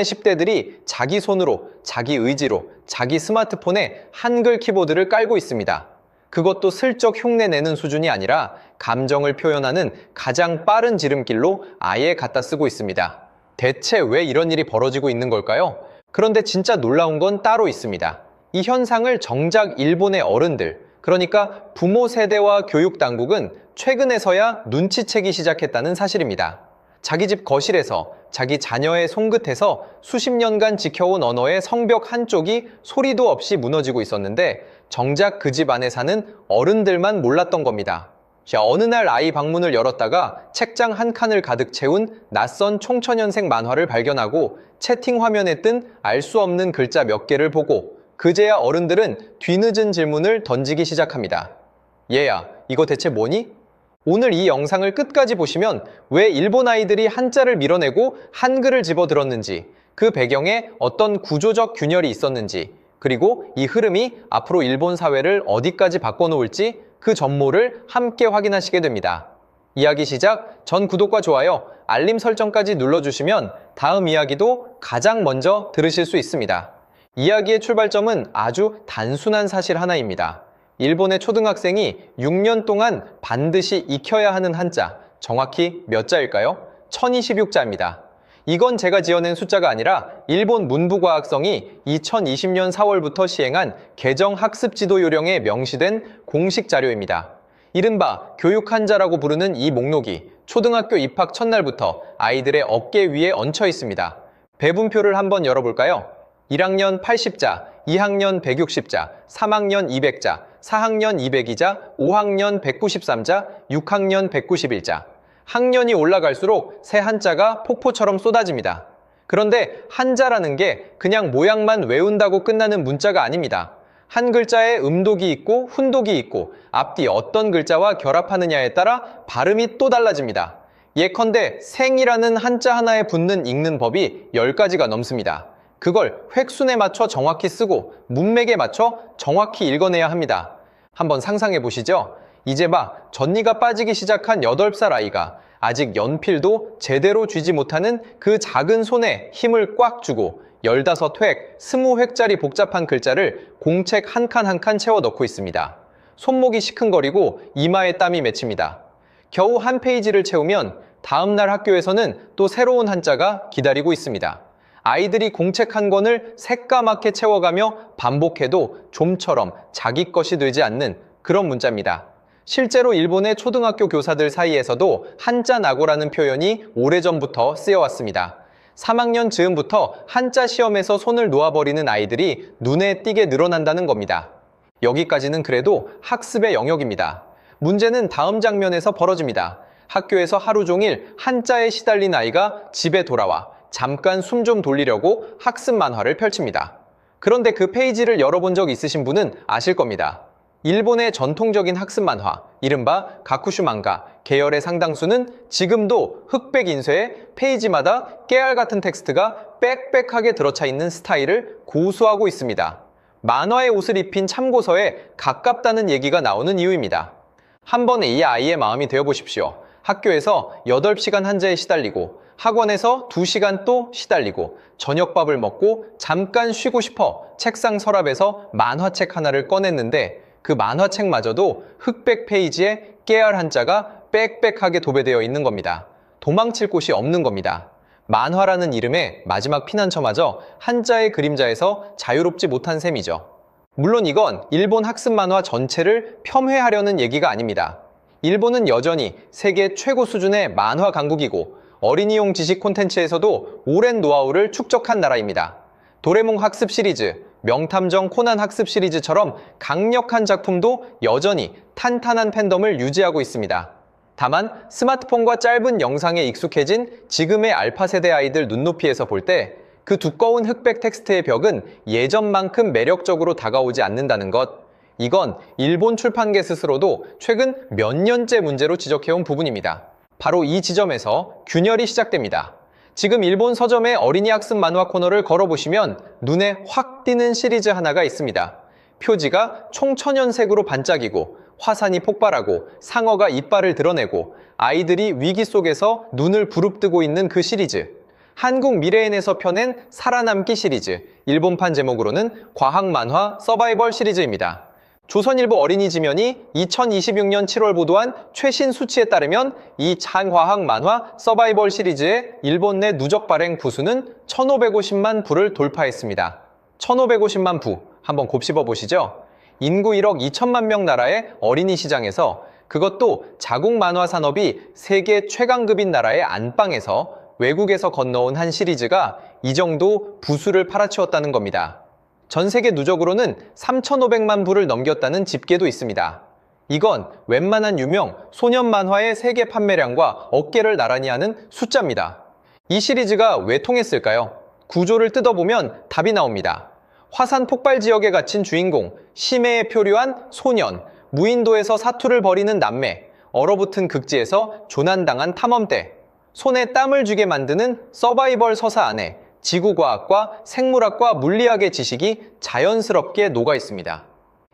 10대들이 자기 손으로, 자기 의지로, 자기 스마트폰에 한글 키보드를 깔고 있습니다. 그것도 슬쩍 흉내내는 수준이 아니라 감정을 표현하는 가장 빠른 지름길로 아예 갖다 쓰고 있습니다. 대체 왜 이런 일이 벌어지고 있는 걸까요? 그런데 진짜 놀라운 건 따로 있습니다. 이 현상을 정작 일본의 어른들, 그러니까 부모 세대와 교육 당국은 최근에서야 눈치채기 시작했다는 사실입니다. 자기 집 거실에서 자기 자녀의 손끝에서 수십 년간 지켜온 언어의 성벽 한쪽이 소리도 없이 무너지고 있었는데 정작 그 집 안에 사는 어른들만 몰랐던 겁니다. 어느 날 아이 방문을 열었다가 책장 한 칸을 가득 채운 낯선 총천연색 만화를 발견하고 채팅 화면에 뜬 알 수 없는 글자 몇 개를 보고 그제야 어른들은 뒤늦은 질문을 던지기 시작합니다. 얘야, 이거 대체 뭐니? 오늘 이 영상을 끝까지 보시면 왜 일본 아이들이 한자를 밀어내고 한글을 집어들었는지, 그 배경에 어떤 구조적 균열이 있었는지, 그리고 이 흐름이 앞으로 일본 사회를 어디까지 바꿔놓을지 그 전모를 함께 확인하시게 됩니다. 이야기 시작 전 구독과 좋아요, 알림 설정까지 눌러주시면 다음 이야기도 가장 먼저 들으실 수 있습니다. 이야기의 출발점은 아주 단순한 사실 하나입니다. 일본의 초등학생이 6년 동안 반드시 익혀야 하는 한자, 정확히 몇 자일까요? 1026자입니다. 이건 제가 지어낸 숫자가 아니라 일본 문부과학성이 2020년 4월부터 시행한 개정 학습지도 요령에 명시된 공식 자료입니다. 이른바 교육 한자라고 부르는 이 목록이 초등학교 입학 첫날부터 아이들의 어깨 위에 얹혀 있습니다. 배분표를 한번 열어볼까요? 1학년 80자, 2학년 160자, 3학년 200자, 4학년 202자, 5학년 193자, 6학년 191자. 학년이 올라갈수록 새 한자가 폭포처럼 쏟아집니다. 그런데 한자라는 게 그냥 모양만 외운다고 끝나는 문자가 아닙니다. 한 글자에 음독이 있고 훈독이 있고 앞뒤 어떤 글자와 결합하느냐에 따라 발음이 또 달라집니다. 예컨대 생이라는 한자 하나에 붙는 읽는 법이 10가지가 넘습니다. 그걸 획순에 맞춰 정확히 쓰고 문맥에 맞춰 정확히 읽어내야 합니다. 한번 상상해 보시죠. 이제 막 전니가 빠지기 시작한 8살 아이가 아직 연필도 제대로 쥐지 못하는 그 작은 손에 힘을 꽉 주고 15획, 20획짜리 복잡한 글자를 공책 한 칸 한 칸 채워 넣고 있습니다. 손목이 시큰거리고 이마에 땀이 맺힙니다. 겨우 한 페이지를 채우면 다음날 학교에서는 또 새로운 한자가 기다리고 있습니다. 아이들이 공책 한 권을 새까맣게 채워가며 반복해도 좀처럼 자기 것이 되지 않는 그런 문자입니다. 실제로 일본의 초등학교 교사들 사이에서도 한자 낙오라는 표현이 오래전부터 쓰여왔습니다. 3학년 즈음부터 한자 시험에서 손을 놓아버리는 아이들이 눈에 띄게 늘어난다는 겁니다. 여기까지는 그래도 학습의 영역입니다. 문제는 다음 장면에서 벌어집니다. 학교에서 하루 종일 한자에 시달린 아이가 집에 돌아와 잠깐 숨 좀 돌리려고 학습 만화를 펼칩니다. 그런데 그 페이지를 열어본 적 있으신 분은 아실 겁니다. 일본의 전통적인 학습 만화, 이른바 가쿠슈 망가 계열의 상당수는 지금도 흑백 인쇄에 페이지마다 깨알 같은 텍스트가 빽빽하게 들어차 있는 스타일을 고수하고 있습니다. 만화의 옷을 입힌 참고서에 가깝다는 얘기가 나오는 이유입니다. 한 번에 이 아이의 마음이 되어보십시오. 학교에서 8시간 한자에 시달리고 학원에서 2시간 또 시달리고 저녁밥을 먹고 잠깐 쉬고 싶어 책상 서랍에서 만화책 하나를 꺼냈는데 그 만화책마저도 흑백 페이지에 깨알 한자가 빽빽하게 도배되어 있는 겁니다. 도망칠 곳이 없는 겁니다. 만화라는 이름의 마지막 피난처마저 한자의 그림자에서 자유롭지 못한 셈이죠. 물론 이건 일본 학습 만화 전체를 폄훼하려는 얘기가 아닙니다. 일본은 여전히 세계 최고 수준의 만화 강국이고 어린이용 지식 콘텐츠에서도 오랜 노하우를 축적한 나라입니다. 도레몽 학습 시리즈, 명탐정 코난 학습 시리즈처럼 강력한 작품도 여전히 탄탄한 팬덤을 유지하고 있습니다. 다만 스마트폰과 짧은 영상에 익숙해진 지금의 알파 세대 아이들 눈높이에서 볼 때 그 두꺼운 흑백 텍스트의 벽은 예전만큼 매력적으로 다가오지 않는다는 것, 이건 일본 출판계 스스로도 최근 몇 년째 문제로 지적해온 부분입니다. 바로 이 지점에서 균열이 시작됩니다. 지금 일본 서점의 어린이 학습 만화 코너를 걸어보시면 눈에 확 띄는 시리즈 하나가 있습니다. 표지가 총천연색으로 반짝이고 화산이 폭발하고 상어가 이빨을 드러내고 아이들이 위기 속에서 눈을 부릅뜨고 있는 그 시리즈. 한국 미래엔에서 펴낸 살아남기 시리즈, 일본판 제목으로는 과학 만화 서바이벌 시리즈입니다. 조선일보 어린이지면이 2026년 7월 보도한 최신 수치에 따르면 이 장과학 만화 서바이벌 시리즈의 일본 내 누적 발행 부수는 1,550만 부를 돌파했습니다. 1,550만 부, 한번 곱씹어 보시죠. 인구 1억 2천만 명 나라의 어린이 시장에서, 그것도 자국 만화 산업이 세계 최강급인 나라의 안방에서 외국에서 건너온 한 시리즈가 이 정도 부수를 팔아치웠다는 겁니다. 전 세계 누적으로는 3,500만 부를 넘겼다는 집계도 있습니다. 이건 웬만한 유명 소년 만화의 세계 판매량과 어깨를 나란히 하는 숫자입니다. 이 시리즈가 왜 통했을까요? 구조를 뜯어보면 답이 나옵니다. 화산 폭발 지역에 갇힌 주인공, 심해에 표류한 소년, 무인도에서 사투를 벌이는 남매, 얼어붙은 극지에서 조난당한 탐험대, 손에 땀을 쥐게 만드는 서바이벌 서사 안에 지구과학과 생물학과 물리학의 지식이 자연스럽게 녹아 있습니다.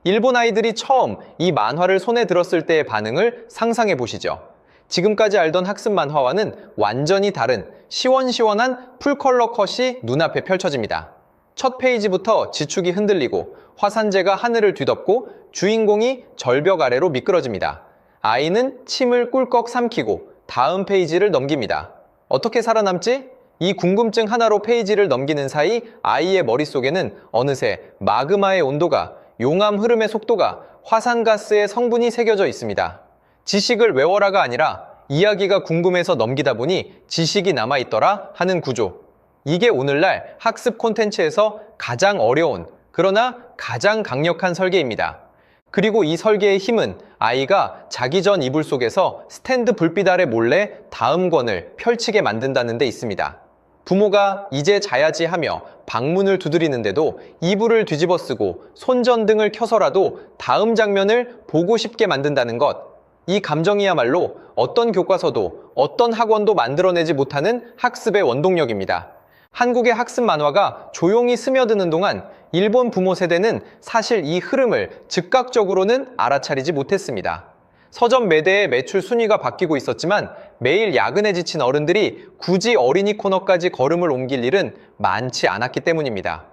일본 아이들이 처음 이 만화를 손에 들었을 때의 반응을 상상해 보시죠. 지금까지 알던 학습 만화와는 완전히 다른 시원시원한 풀컬러 컷이 눈앞에 펼쳐집니다. 첫 페이지부터 지축이 흔들리고 화산재가 하늘을 뒤덮고 주인공이 절벽 아래로 미끄러집니다. 아이는 침을 꿀꺽 삼키고 다음 페이지를 넘깁니다. 어떻게 살아남지? 이 궁금증 하나로 페이지를 넘기는 사이 아이의 머릿속에는 어느새 마그마의 온도가, 용암 흐름의 속도가, 화산가스의 성분이 새겨져 있습니다. 지식을 외워라가 아니라 이야기가 궁금해서 넘기다 보니 지식이 남아있더라 하는 구조. 이게 오늘날 학습 콘텐츠에서 가장 어려운, 그러나 가장 강력한 설계입니다. 그리고 이 설계의 힘은 아이가 자기 전 이불 속에서 스탠드 불빛 아래 몰래 다음 권을 펼치게 만든다는 데 있습니다. 부모가 이제 자야지 하며 방문을 두드리는데도 이불을 뒤집어 쓰고 손전등을 켜서라도 다음 장면을 보고 싶게 만든다는 것. 이 감정이야말로 어떤 교과서도 어떤 학원도 만들어내지 못하는 학습의 원동력입니다. 한국의 학습 만화가 조용히 스며드는 동안 일본 부모 세대는 사실 이 흐름을 즉각적으로는 알아차리지 못했습니다. 서점 매대의 매출 순위가 바뀌고 있었지만 매일 야근에 지친 어른들이 굳이 어린이 코너까지 걸음을 옮길 일은 많지 않았기 때문입니다.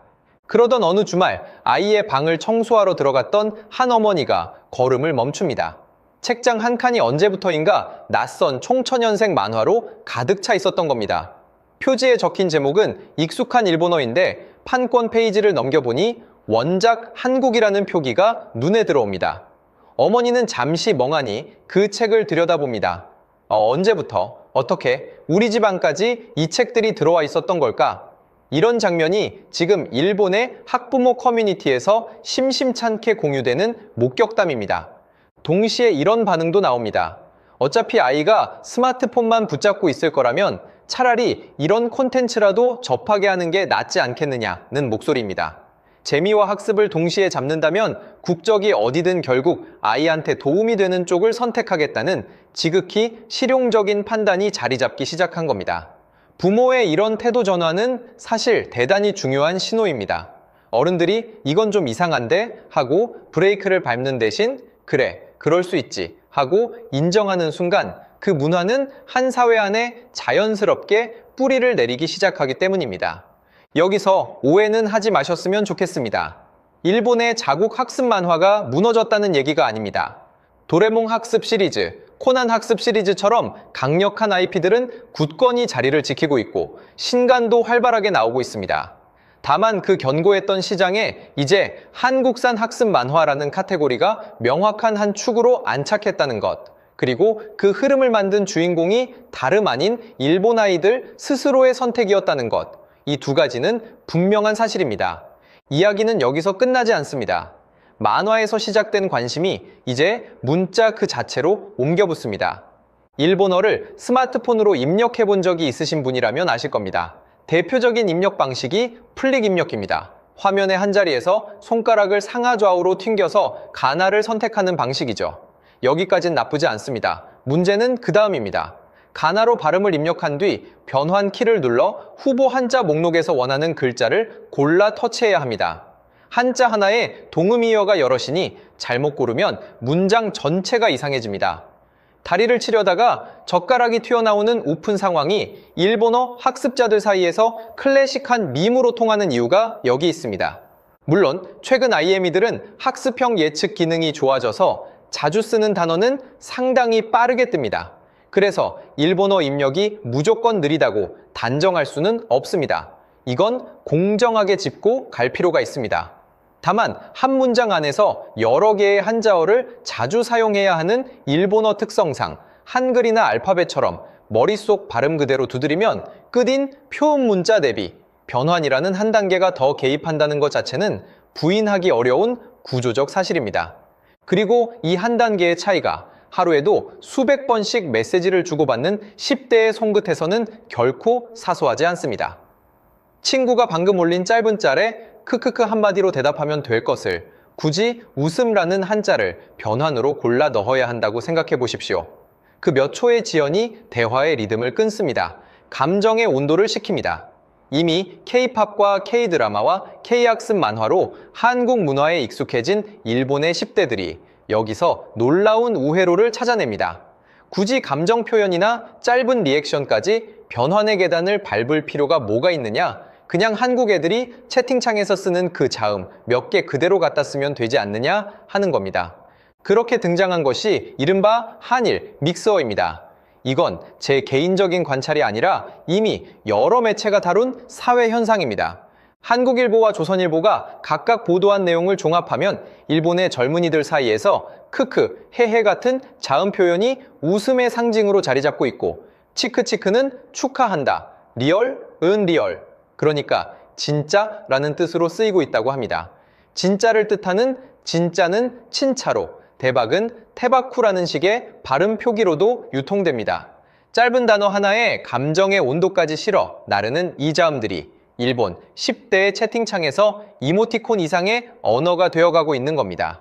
그러던 어느 주말 아이의 방을 청소하러 들어갔던 한 어머니가 걸음을 멈춥니다. 책장 한 칸이 언제부터인가 낯선 총천연색 만화로 가득 차 있었던 겁니다. 표지에 적힌 제목은 익숙한 일본어인데 판권 페이지를 넘겨보니 원작 한국이라는 표기가 눈에 들어옵니다. 어머니는 잠시 멍하니 그 책을 들여다봅니다. 언제부터, 어떻게 우리 집 안까지 이 책들이 들어와 있었던 걸까? 이런 장면이 지금 일본의 학부모 커뮤니티에서 심심찮게 공유되는 목격담입니다. 동시에 이런 반응도 나옵니다. 어차피 아이가 스마트폰만 붙잡고 있을 거라면 차라리 이런 콘텐츠라도 접하게 하는 게 낫지 않겠느냐는 목소리입니다. 재미와 학습을 동시에 잡는다면 국적이 어디든 결국 아이한테 도움이 되는 쪽을 선택하겠다는 지극히 실용적인 판단이 자리 잡기 시작한 겁니다. 부모의 이런 태도 전환은 사실 대단히 중요한 신호입니다. 어른들이 이건 좀 이상한데 하고 브레이크를 밟는 대신 그래, 그럴 수 있지 하고 인정하는 순간 그 문화는 한 사회 안에 자연스럽게 뿌리를 내리기 시작하기 때문입니다. 여기서 오해는 하지 마셨으면 좋겠습니다. 일본의 자국 학습 만화가 무너졌다는 얘기가 아닙니다. 도레몽 학습 시리즈, 코난 학습 시리즈처럼 강력한 IP들은 굳건히 자리를 지키고 있고 신간도 활발하게 나오고 있습니다. 다만 그 견고했던 시장에 이제 한국산 학습 만화라는 카테고리가 명확한 한 축으로 안착했다는 것. 그리고 그 흐름을 만든 주인공이 다름 아닌 일본 아이들 스스로의 선택이었다는 것. 이 두 가지는 분명한 사실입니다. 이야기는 여기서 끝나지 않습니다. 만화에서 시작된 관심이 이제 문자 그 자체로 옮겨붙습니다. 일본어를 스마트폰으로 입력해 본 적이 있으신 분이라면 아실 겁니다. 대표적인 입력 방식이 플릭 입력입니다. 화면의 한 자리에서 손가락을 상하좌우로 튕겨서 가나를 선택하는 방식이죠. 여기까진 나쁘지 않습니다. 문제는 그 다음입니다. 가나로 발음을 입력한 뒤 변환 키를 눌러 후보 한자 목록에서 원하는 글자를 골라 터치해야 합니다. 한자 하나에 동음이어가 여럿이니 잘못 고르면 문장 전체가 이상해집니다. 다리를 치려다가 젓가락이 튀어나오는 우픈 상황이 일본어 학습자들 사이에서 클래식한 밈으로 통하는 이유가 여기 있습니다. 물론 최근 IME들은 학습형 예측 기능이 좋아져서 자주 쓰는 단어는 상당히 빠르게 뜹니다. 그래서 일본어 입력이 무조건 느리다고 단정할 수는 없습니다. 이건 공정하게 짚고 갈 필요가 있습니다. 다만 한 문장 안에서 여러 개의 한자어를 자주 사용해야 하는 일본어 특성상 한글이나 알파벳처럼 머릿속 발음 그대로 두드리면 끝인 표음 문자 대비 변환이라는 한 단계가 더 개입한다는 것 자체는 부인하기 어려운 구조적 사실입니다. 그리고 이 한 단계의 차이가 하루에도 수백 번씩 메시지를 주고받는 10대의 손끝에서는 결코 사소하지 않습니다. 친구가 방금 올린 짧은 짤에 크크크 한마디로 대답하면 될 것을 굳이 웃음라는 한자를 변환으로 골라 넣어야 한다고 생각해 보십시오. 그 몇 초의 지연이 대화의 리듬을 끊습니다. 감정의 온도를 식힙니다. 이미 K-팝과 K-드라마와 K-학습 만화로 한국 문화에 익숙해진 일본의 10대들이 여기서 놀라운 우회로를 찾아냅니다. 굳이 감정 표현이나 짧은 리액션까지 변환의 계단을 밟을 필요가 뭐가 있느냐? 그냥 한국 애들이 채팅창에서 쓰는 그 자음 몇 개 그대로 갖다 쓰면 되지 않느냐 하는 겁니다. 그렇게 등장한 것이 이른바 한일 믹서어입니다. 이건 제 개인적인 관찰이 아니라 이미 여러 매체가 다룬 사회 현상입니다. 한국일보와 조선일보가 각각 보도한 내용을 종합하면 일본의 젊은이들 사이에서 크크, 헤헤 같은 자음 표현이 웃음의 상징으로 자리 잡고 있고 치크치크는 축하한다, 리얼, 은리얼, 그러니까 진짜라는 뜻으로 쓰이고 있다고 합니다. 진짜를 뜻하는 진짜는 친차로, 대박은 테바쿠라는 식의 발음 표기로도 유통됩니다. 짧은 단어 하나에 감정의 온도까지 실어 나르는 이 자음들이 일본 10대의 채팅창에서 이모티콘 이상의 언어가 되어가고 있는 겁니다.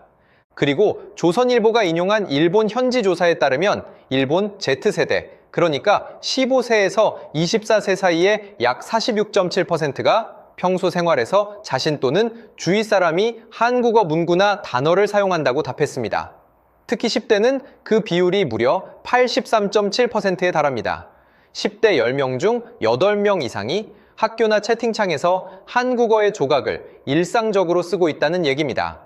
그리고 조선일보가 인용한 일본 현지 조사에 따르면 일본 Z세대, 그러니까 15세에서 24세 사이의 약 46.7%가 평소 생활에서 자신 또는 주위 사람이 한국어 문구나 단어를 사용한다고 답했습니다. 특히 10대는 그 비율이 무려 83.7%에 달합니다. 10대 10명 중 8명 이상이 학교나 채팅창에서 한국어의 조각을 일상적으로 쓰고 있다는 얘기입니다.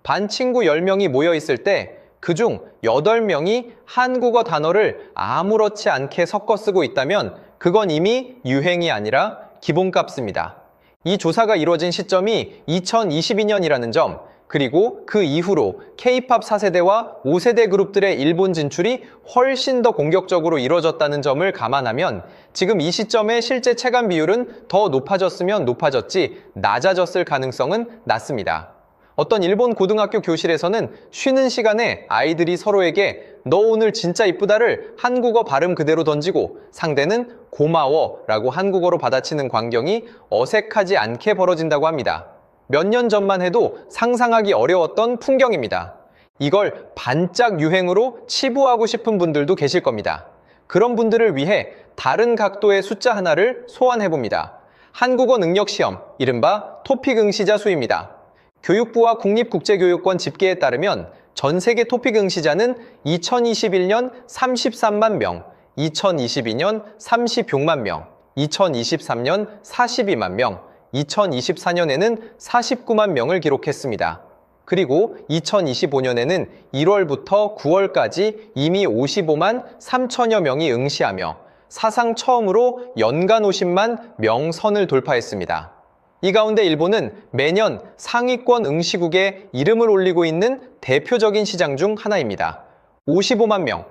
반 친구 10명이 모여 있을 때 그중 8명이 한국어 단어를 아무렇지 않게 섞어 쓰고 있다면 그건 이미 유행이 아니라 기본값입니다. 이 조사가 이루어진 시점이 2022년이라는 점, 그리고 그 이후로 K-팝 4세대와 5세대 그룹들의 일본 진출이 훨씬 더 공격적으로 이루어졌다는 점을 감안하면 지금 이 시점의 실제 체감 비율은 더 높아졌으면 높아졌지 낮아졌을 가능성은 낮습니다. 어떤 일본 고등학교 교실에서는 쉬는 시간에 아이들이 서로에게 너 오늘 진짜 이쁘다를 한국어 발음 그대로 던지고 상대는 고마워 라고 한국어로 받아치는 광경이 어색하지 않게 벌어진다고 합니다. 몇 년 전만 해도 상상하기 어려웠던 풍경입니다. 이걸 반짝 유행으로 치부하고 싶은 분들도 계실 겁니다. 그런 분들을 위해 다른 각도의 숫자 하나를 소환해봅니다. 한국어 능력시험, 이른바 토픽 응시자 수입니다. 교육부와 국립국제교육원 집계에 따르면 전 세계 토픽 응시자는 2021년 33만 명, 2022년 36만 명, 2023년 42만 명, 2024년에는 49만 명을 기록했습니다. 그리고 2025년에는 1월부터 9월까지 이미 55만 3천여 명이 응시하며 사상 처음으로 연간 50만 명 선을 돌파했습니다. 이 가운데 일본은 매년 상위권 응시국에 이름을 올리고 있는 대표적인 시장 중 하나입니다. 55만 명.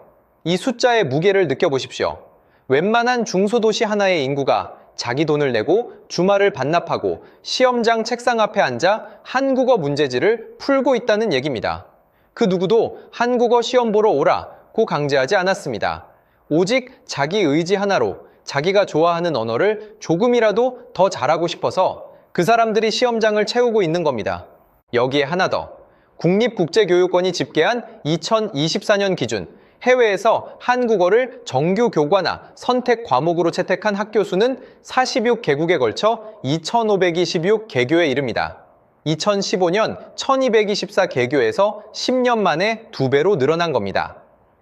이 숫자의 무게를 느껴보십시오. 웬만한 중소도시 하나의 인구가 자기 돈을 내고 주말을 반납하고 시험장 책상 앞에 앉아 한국어 문제지를 풀고 있다는 얘기입니다. 그 누구도 한국어 시험 보러 오라고 강제하지 않았습니다. 오직 자기 의지 하나로 자기가 좋아하는 언어를 조금이라도 더 잘하고 싶어서 그 사람들이 시험장을 채우고 있는 겁니다. 여기에 하나 더. 국립국제교육원이 집계한 2024년 기준 해외에서 한국어를 정규 교과나 선택 과목으로 채택한 학교 수는 46개국에 걸쳐 2,526개교에 이릅니다. 2015년 1,224개교에서 10년 만에 2배로 늘어난 겁니다.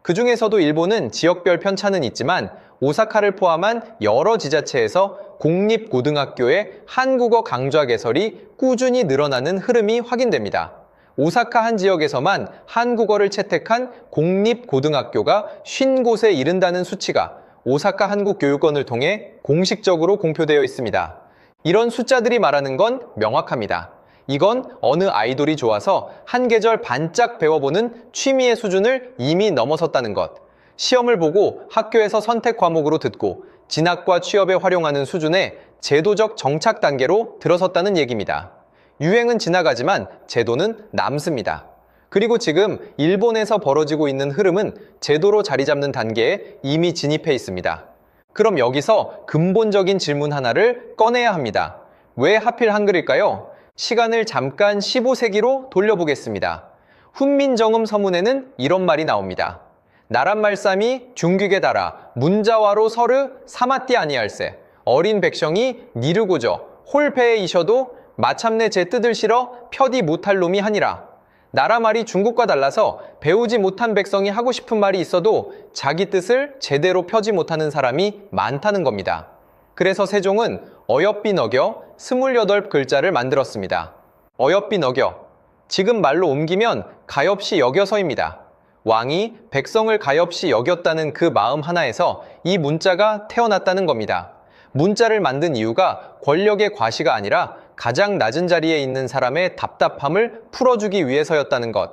그 중에서도 일본은 지역별 편차는 있지만 오사카를 포함한 여러 지자체에서 공립고등학교의 한국어 강좌 개설이 꾸준히 늘어나는 흐름이 확인됩니다. 오사카 한 지역에서만 한국어를 채택한 공립고등학교가 50곳에 이른다는 수치가 오사카 한국교육원을 통해 공식적으로 공표되어 있습니다. 이런 숫자들이 말하는 건 명확합니다. 이건 어느 아이돌이 좋아서 한 계절 반짝 배워보는 취미의 수준을 이미 넘어섰다는 것. 시험을 보고 학교에서 선택 과목으로 듣고 진학과 취업에 활용하는 수준의 제도적 정착 단계로 들어섰다는 얘기입니다. 유행은 지나가지만 제도는 남습니다. 그리고 지금 일본에서 벌어지고 있는 흐름은 제도로 자리 잡는 단계에 이미 진입해 있습니다. 그럼 여기서 근본적인 질문 하나를 꺼내야 합니다. 왜 하필 한글일까요? 시간을 잠깐 15세기로 돌려보겠습니다. 훈민정음 서문에는 이런 말이 나옵니다. 나란 말씀이 중국에 달아 문자와로 서르 사마띠 아니할세 어린 백성이 니르고저 홀패에 이셔도 마참내 제 뜻을 실어 펴디 못할 놈이 하니라. 나라 말이 중국과 달라서 배우지 못한 백성이 하고 싶은 말이 있어도 자기 뜻을 제대로 펴지 못하는 사람이 많다는 겁니다. 그래서 세종은 어여삐 어겨 28글자를 만들었습니다. 어여삐 어겨. 지금 말로 옮기면 가엾이 여겨서입니다. 왕이 백성을 가엾이 여겼다는 그 마음 하나에서 이 문자가 태어났다는 겁니다. 문자를 만든 이유가 권력의 과시가 아니라 가장 낮은 자리에 있는 사람의 답답함을 풀어주기 위해서였다는 것.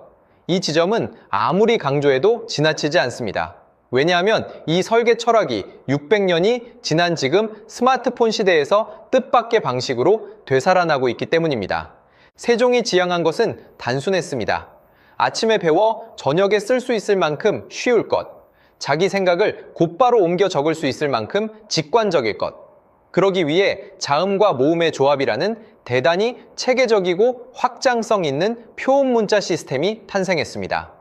이 지점은 아무리 강조해도 지나치지 않습니다. 왜냐하면 이 설계 철학이 600년이 지난 지금 스마트폰 시대에서 뜻밖의 방식으로 되살아나고 있기 때문입니다. 세종이 지향한 것은 단순했습니다. 아침에 배워 저녁에 쓸 수 있을 만큼 쉬울 것, 자기 생각을 곧바로 옮겨 적을 수 있을 만큼 직관적일 것, 그러기 위해 자음과 모음의 조합이라는 대단히 체계적이고 확장성 있는 표음 문자 시스템이 탄생했습니다.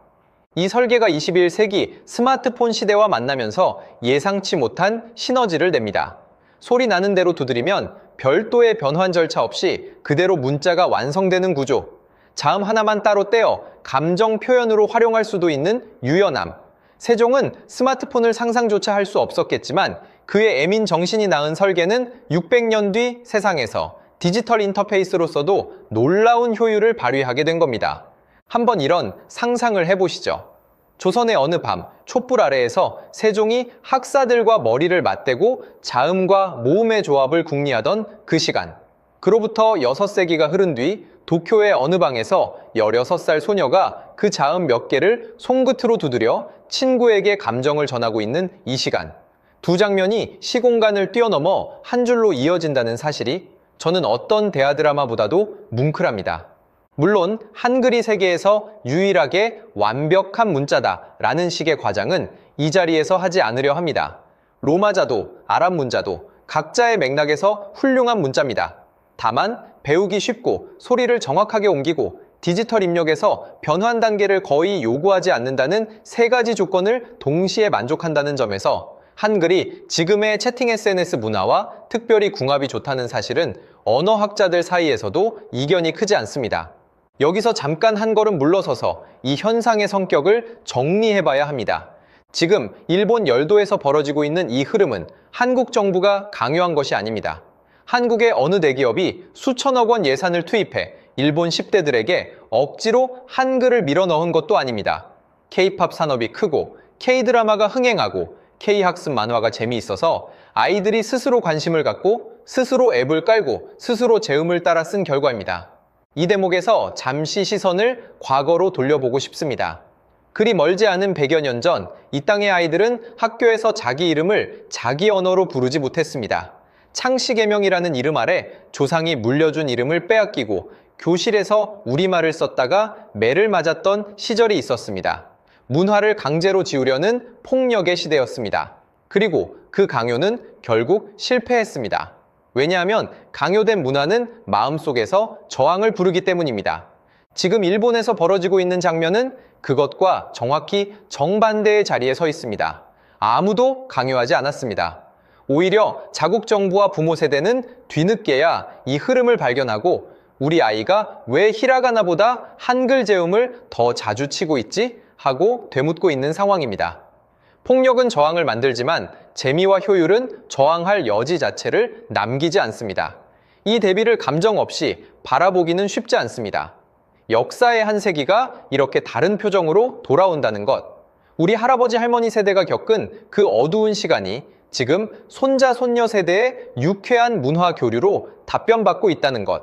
이 설계가 21세기 스마트폰 시대와 만나면서 예상치 못한 시너지를 냅니다. 소리 나는 대로 두드리면 별도의 변환 절차 없이 그대로 문자가 완성되는 구조, 자음 하나만 따로 떼어 감정 표현으로 활용할 수도 있는 유연함. 세종은 스마트폰을 상상조차 할 수 없었겠지만 그의 애민 정신이 낳은 설계는 600년 뒤 세상에서 디지털 인터페이스로서도 놀라운 효율을 발휘하게 된 겁니다. 한번 이런 상상을 해보시죠. 조선의 어느 밤 촛불 아래에서 세종이 학사들과 머리를 맞대고 자음과 모음의 조합을 궁리하던 그 시간. 그로부터 6세기가 흐른 뒤 도쿄의 어느 방에서 16살 소녀가 그 자음 몇 개를 손끝으로 두드려 친구에게 감정을 전하고 있는 이 시간. 두 장면이 시공간을 뛰어넘어 한 줄로 이어진다는 사실이 저는 어떤 대하드라마보다도 뭉클합니다. 물론 한글이 세계에서 유일하게 완벽한 문자다 라는 식의 과장은 이 자리에서 하지 않으려 합니다. 로마자도 아랍 문자도 각자의 맥락에서 훌륭한 문자입니다. 다만 배우기 쉽고 소리를 정확하게 옮기고 디지털 입력에서 변환 단계를 거의 요구하지 않는다는 세 가지 조건을 동시에 만족한다는 점에서 한글이 지금의 채팅 SNS 문화와 특별히 궁합이 좋다는 사실은 언어학자들 사이에서도 이견이 크지 않습니다. 여기서 잠깐 한 걸음 물러서서 이 현상의 성격을 정리해봐야 합니다. 지금 일본 열도에서 벌어지고 있는 이 흐름은 한국 정부가 강요한 것이 아닙니다. 한국의 어느 대기업이 수천억 원 예산을 투입해 일본 10대들에게 억지로 한글을 밀어넣은 것도 아닙니다. K-팝 산업이 크고 K-드라마가 흥행하고 K-학습 만화가 재미있어서 아이들이 스스로 관심을 갖고 스스로 앱을 깔고 스스로 제음을 따라 쓴 결과입니다. 이 대목에서 잠시 시선을 과거로 돌려보고 싶습니다. 그리 멀지 않은 100여 년 전 이 땅의 아이들은 학교에서 자기 이름을 자기 언어로 부르지 못했습니다. 창씨개명이라는 이름 아래 조상이 물려준 이름을 빼앗기고 교실에서 우리말을 썼다가 매를 맞았던 시절이 있었습니다. 문화를 강제로 지우려는 폭력의 시대였습니다. 그리고 그 강요는 결국 실패했습니다. 왜냐하면 강요된 문화는 마음속에서 저항을 부르기 때문입니다. 지금 일본에서 벌어지고 있는 장면은 그것과 정확히 정반대의 자리에 서 있습니다. 아무도 강요하지 않았습니다. 오히려 자국 정부와 부모 세대는 뒤늦게야 이 흐름을 발견하고 우리 아이가 왜 히라가나보다 한글 제음을 더 자주 치고 있지? 하고 되묻고 있는 상황입니다. 폭력은 저항을 만들지만 재미와 효율은 저항할 여지 자체를 남기지 않습니다. 이 대비를 감정 없이 바라보기는 쉽지 않습니다. 역사의 한 세기가 이렇게 다른 표정으로 돌아온다는 것. 우리 할아버지 할머니 세대가 겪은 그 어두운 시간이 지금 손자 손녀 세대의 유쾌한 문화 교류로 답변받고 있다는 것.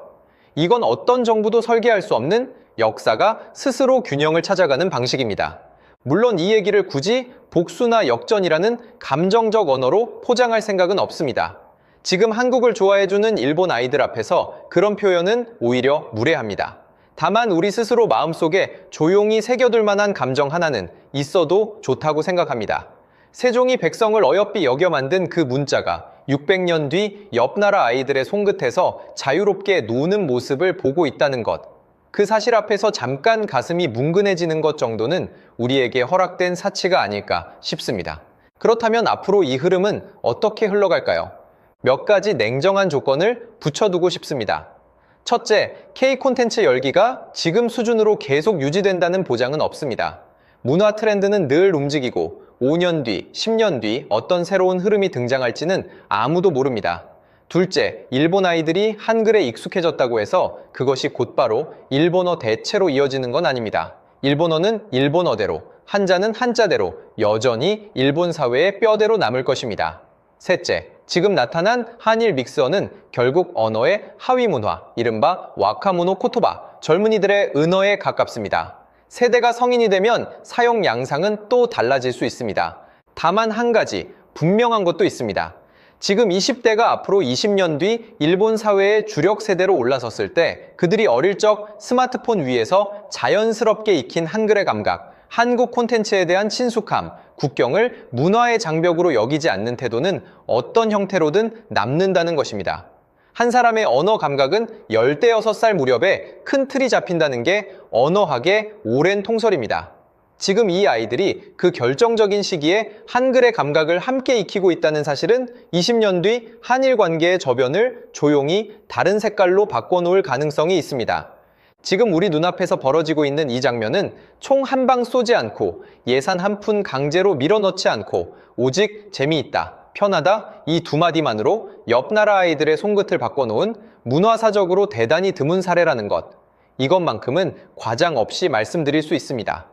이건 어떤 정부도 설계할 수 없는 역사가 스스로 균형을 찾아가는 방식입니다. 물론 이 얘기를 굳이 복수나 역전이라는 감정적 언어로 포장할 생각은 없습니다. 지금 한국을 좋아해주는 일본 아이들 앞에서 그런 표현은 오히려 무례합니다. 다만 우리 스스로 마음속에 조용히 새겨둘 만한 감정 하나는 있어도 좋다고 생각합니다. 세종이 백성을 어여삐 여겨 만든 그 문자가 600년 뒤 옆나라 아이들의 손끝에서 자유롭게 노는 모습을 보고 있다는 것. 그 사실 앞에서 잠깐 가슴이 뭉근해지는 것 정도는 우리에게 허락된 사치가 아닐까 싶습니다. 그렇다면 앞으로 이 흐름은 어떻게 흘러갈까요? 몇 가지 냉정한 조건을 붙여두고 싶습니다. 첫째, K 콘텐츠 열기가 지금 수준으로 계속 유지된다는 보장은 없습니다. 문화 트렌드는 늘 움직이고 5년 뒤, 10년 뒤 어떤 새로운 흐름이 등장할지는 아무도 모릅니다. 둘째, 일본 아이들이 한글에 익숙해졌다고 해서 그것이 곧바로 일본어 대체로 이어지는 건 아닙니다. 일본어는 일본어대로, 한자는 한자대로 여전히 일본 사회의 뼈대로 남을 것입니다. 셋째, 지금 나타난 한일 믹스어는 결국 언어의 하위 문화, 이른바 와카모노 코토바, 젊은이들의 은어에 가깝습니다. 세대가 성인이 되면 사용 양상은 또 달라질 수 있습니다. 다만 한 가지 분명한 것도 있습니다. 지금 20대가 앞으로 20년 뒤 일본 사회의 주력 세대로 올라섰을 때 그들이 어릴 적 스마트폰 위에서 자연스럽게 익힌 한글의 감각, 한국 콘텐츠에 대한 친숙함, 국경을 문화의 장벽으로 여기지 않는 태도는 어떤 형태로든 남는다는 것입니다. 한 사람의 언어 감각은 16살 무렵에 큰 틀이 잡힌다는 게 언어학의 오랜 통설입니다. 지금 이 아이들이 그 결정적인 시기에 한글의 감각을 함께 익히고 있다는 사실은 20년 뒤 한일 관계의 저변을 조용히 다른 색깔로 바꿔놓을 가능성이 있습니다. 지금 우리 눈앞에서 벌어지고 있는 이 장면은 총 한 방 쏘지 않고 예산 한 푼 강제로 밀어넣지 않고 오직 재미있다, 편하다 이 두 마디만으로 옆 나라 아이들의 손끝을 바꿔놓은 문화사적으로 대단히 드문 사례라는 것. 이것만큼은 과장 없이 말씀드릴 수 있습니다.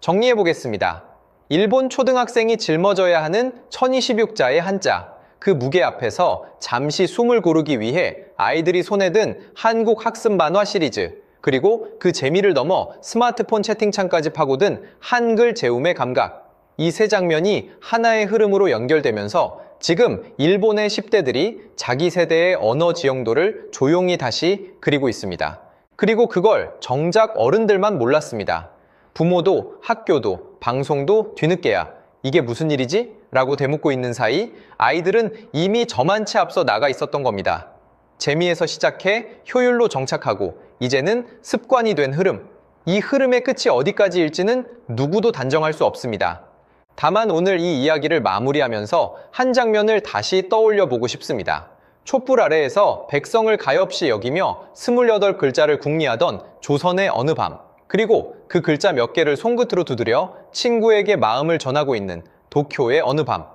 정리해보겠습니다. 일본 초등학생이 짊어져야 하는 1026자의 한자, 그 무게 앞에서 잠시 숨을 고르기 위해 아이들이 손에 든 한국 학습 만화 시리즈, 그리고 그 재미를 넘어 스마트폰 채팅창까지 파고든 한글 재움의 감각, 이 세 장면이 하나의 흐름으로 연결되면서 지금 일본의 10대들이 자기 세대의 언어 지형도를 조용히 다시 그리고 있습니다. 그리고 그걸 정작 어른들만 몰랐습니다. 부모도 학교도 방송도 뒤늦게야 이게 무슨 일이지? 라고 되묻고 있는 사이 아이들은 이미 저만치 앞서 나가 있었던 겁니다. 재미에서 시작해 효율로 정착하고 이제는 습관이 된 흐름. 이 흐름의 끝이 어디까지일지는 누구도 단정할 수 없습니다. 다만 오늘 이 이야기를 마무리하면서 한 장면을 다시 떠올려 보고 싶습니다. 촛불 아래에서 백성을 가엾이 여기며 28글자를 궁리하던 조선의 어느 밤, 그리고 그 글자 몇 개를 손끝으로 두드려 친구에게 마음을 전하고 있는 도쿄의 어느 밤.